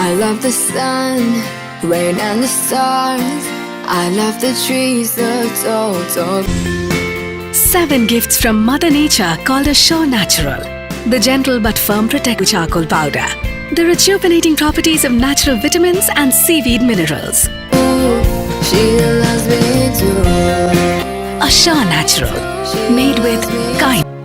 I love the sun, rain and the stars. I love the trees, the tall. 7 gifts from Mother Nature called a Sure Natural. The gentle but firm protective charcoal powder. The rejuvenating properties of natural vitamins and seaweed minerals. Ooh, she loves me too. A Sure Natural. Made with kindness.